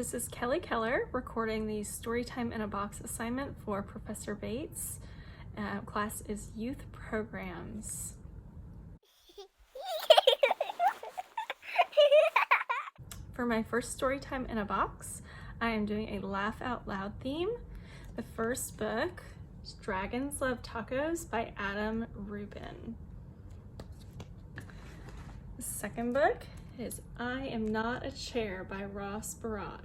This is Kelly Keller recording the Storytime in a Box assignment for Professor Bates. Class is Youth Programs. For my first Storytime in a Box, I am doing a Laugh Out Loud theme. The first book is Dragons Love Tacos by Adam Rubin. The second book is I Am Not a Chair by Ross Barag.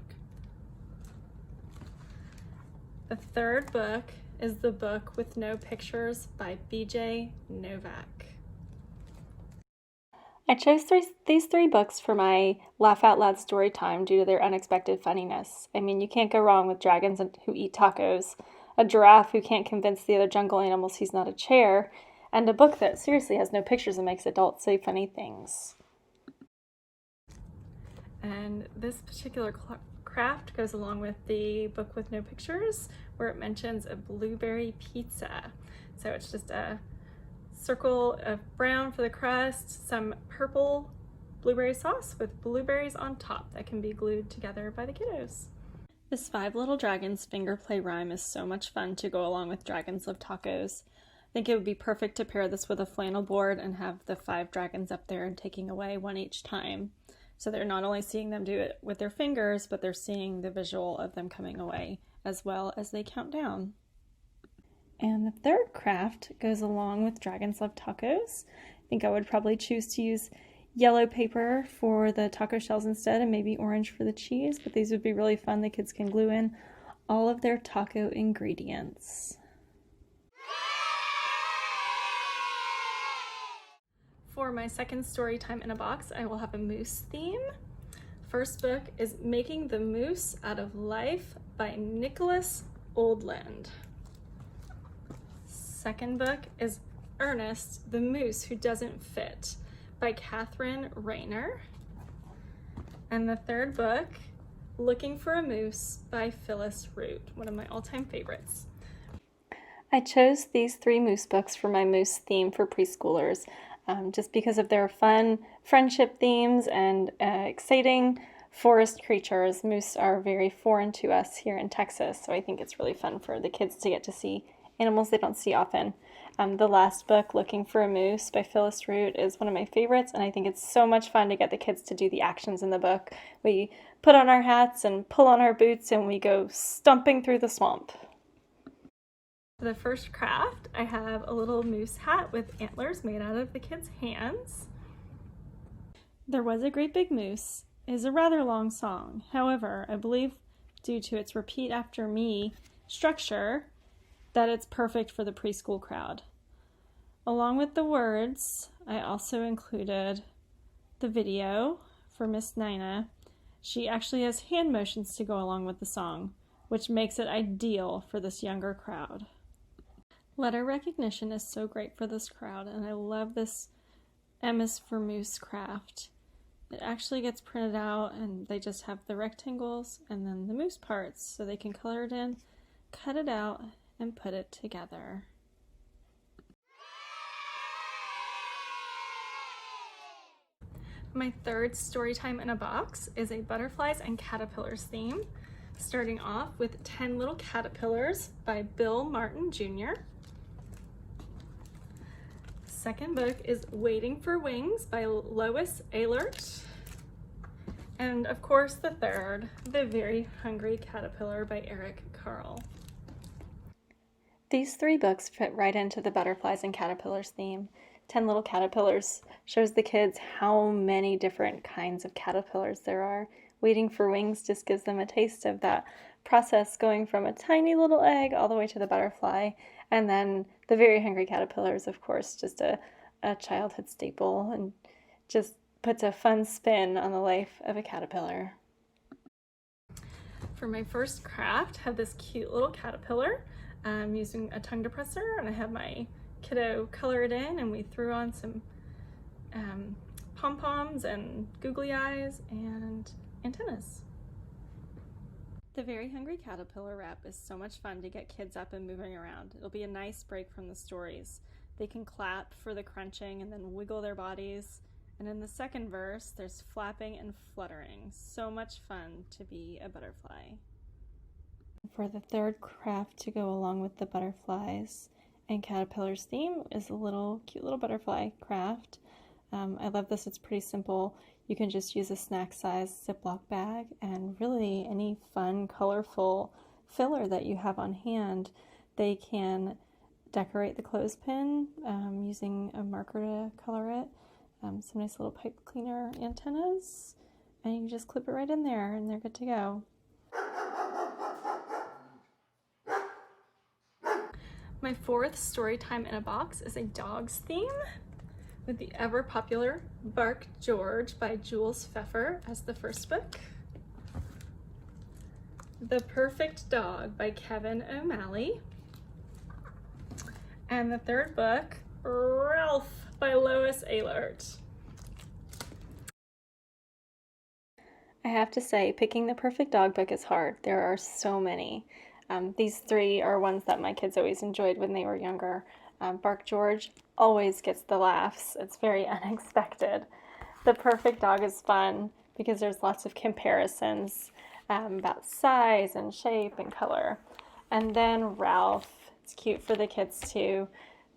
The third book is The Book with No Pictures by BJ Novak. I chose these three books for my Laugh Out Loud story time due to their unexpected funniness. I mean, you can't go wrong with dragons who eat tacos, a giraffe who can't convince the other jungle animals he's not a chair, and a book that seriously has no pictures and makes adults say funny things. And this particular craft goes along with the book with no pictures, where it mentions a blueberry pizza. So it's just a circle of brown for the crust, some purple blueberry sauce with blueberries on top that can be glued together by the kiddos. This Five Little Dragons finger play rhyme is so much fun to go along with Dragons Love Tacos. I think it would be perfect to pair this with a flannel board and have the 5 dragons up there and taking away one each time. So they're not only seeing them do it with their fingers, but they're seeing the visual of them coming away as well as they count down. And the third craft goes along with Dragons Love Tacos. I think I would probably choose to use yellow paper for the taco shells instead and maybe orange for the cheese, but these would be really fun. The kids can glue in all of their taco ingredients. For my second Storytime in a Box, I will have a moose theme. First book is Making the Moose Out of Life by Nicholas Oldland. Second book is Ernest, the Moose Who Doesn't Fit by Catherine Rayner. And the third book, Looking for a Moose by Phyllis Root, one of my all-time favorites. I chose these 3 moose books for my moose theme for preschoolers. Just because of their fun friendship themes and exciting forest creatures. Moose are very foreign to us here in Texas, so I think it's really fun for the kids to get to see animals they don't see often. The last book, Looking for a Moose by Phyllis Root, is one of my favorites, and I think it's so much fun to get the kids to do the actions in the book. We put on our hats and pull on our boots and we go stomping through the swamp. For the first craft, I have a little moose hat with antlers made out of the kids' hands. There Was a Great Big Moose is a rather long song. However, I believe due to its repeat after me structure that it's perfect for the preschool crowd. Along with the words, I also included the video for Miss Nina. She actually has hand motions to go along with the song, which makes it ideal for this younger crowd. Letter recognition is so great for this crowd, and I love this M is for Moose craft. It actually gets printed out, and they just have the rectangles and then the moose parts, so they can color it in, cut it out, and put it together. My third Storytime in a Box is a Butterflies and Caterpillars theme, starting off with 10 Little Caterpillars by Bill Martin Jr. Second book is Waiting for Wings by Lois Ehlert. And of course the third, The Very Hungry Caterpillar by Eric Carle. These 3 books fit right into the Butterflies and Caterpillars theme. 10 Little Caterpillars shows the kids how many different kinds of caterpillars there are. Waiting for Wings just gives them a taste of that process going from a tiny little egg all the way to the butterfly. And then The Very Hungry Caterpillars, of course, just a childhood staple and just puts a fun spin on the life of a caterpillar. For my first craft, I have this cute little caterpillar. I'm using a tongue depressor, and I have my kiddo color it in, and we threw on some pom-poms and googly eyes and antennas. The Very Hungry Caterpillar wrap is so much fun to get kids up and moving around. It'll be a nice break from the stories. They can clap for the crunching and then wiggle their bodies And in the second verse, there's flapping and fluttering. So much fun to be a butterfly. For the third craft to go along with the butterflies and caterpillars theme is a cute little butterfly craft. I love this. It's pretty simple. You can just use a snack size Ziploc bag and really any fun, colorful filler that you have on hand. They can decorate the clothespin using a marker to color it. Some nice little pipe cleaner antennas, and you can just clip it right in there and they're good to go. My fourth story time in a box is a dog's theme with the ever popular Bark George by Jules Pfeffer as the first book. The Perfect Dog by Kevin O'Malley. And the third book, Ralph by Lois Ehlert. I have to say, picking the perfect dog book is hard. There are so many. These three are ones that my kids always enjoyed when they were younger. Bark George always gets the laughs. It's very unexpected. The Perfect Dog is fun because there's lots of comparisons about size and shape and color. And then Ralph, it's cute for the kids to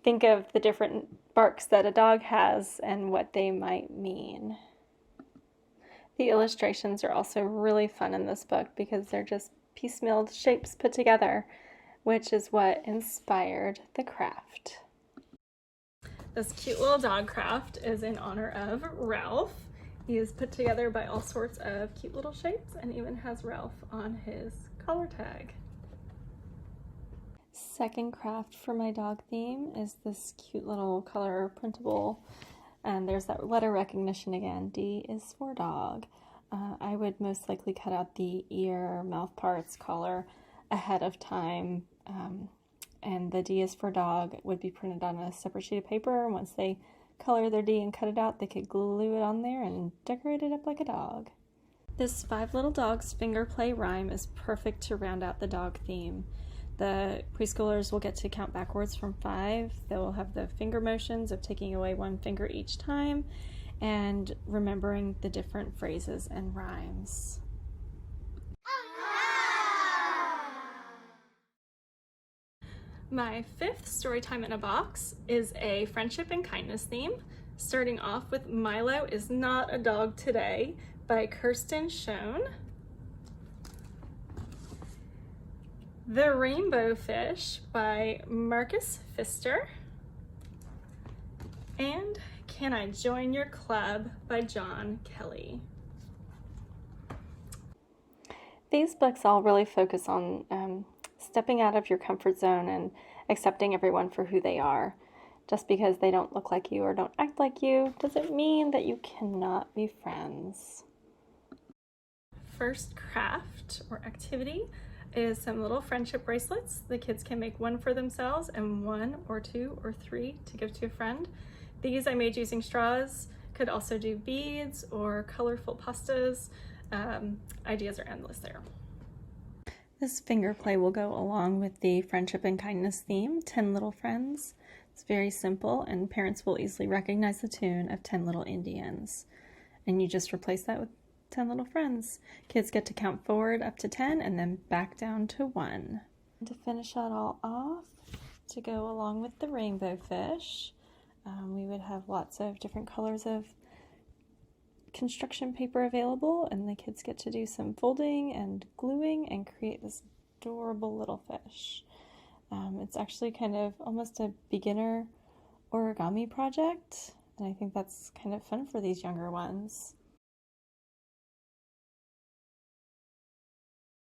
think of the different barks that a dog has and what they might mean. The illustrations are also really fun in this book because they're just piecemealed shapes put together, which is what inspired the craft. This cute little dog craft is in honor of Ralph. He is put together by all sorts of cute little shapes and even has Ralph on his collar tag. Second craft for my dog theme is this cute little color printable, and there's that letter recognition again. D is for dog. I would most likely cut out the ear, mouth parts, collar ahead of time, and the D is for dog would be printed on a separate sheet of paper. Once they color their D and cut it out, they could glue it on there and decorate it up like a dog. This 5 Little Dogs finger play rhyme is perfect to round out the dog theme. The preschoolers will get to count backwards from 5. They will have the finger motions of taking away 1 finger each time and remembering the different phrases and rhymes. My 5th Storytime in a Box is a friendship and kindness theme, starting off with Milo is Not a Dog Today by Kirsten Schoen. The Rainbow Fish by Marcus Pfister. And Can I Join Your Club by John Kelly. These books all really focus on stepping out of your comfort zone and accepting everyone for who they are. Just because they don't look like you or don't act like you doesn't mean that you cannot be friends. First craft or activity is some little friendship bracelets. The kids can make one for themselves and 1 or 2 or 3 to give to a friend. These I made using straws. Could also do beads or colorful pastas. Ideas are endless there. This finger play will go along with the friendship and kindness theme, 10 Little Friends. It's very simple and parents will easily recognize the tune of 10 Little Indians. And you just replace that with 10 Little Friends. Kids get to count forward up to 10 and then back down to 1. And to finish that all off, to go along with the rainbow fish, we would have lots of different colors of construction paper available, and the kids get to do some folding and gluing and create this adorable little fish. It's actually kind of almost a beginner origami project, and I think that's kind of fun for these younger ones.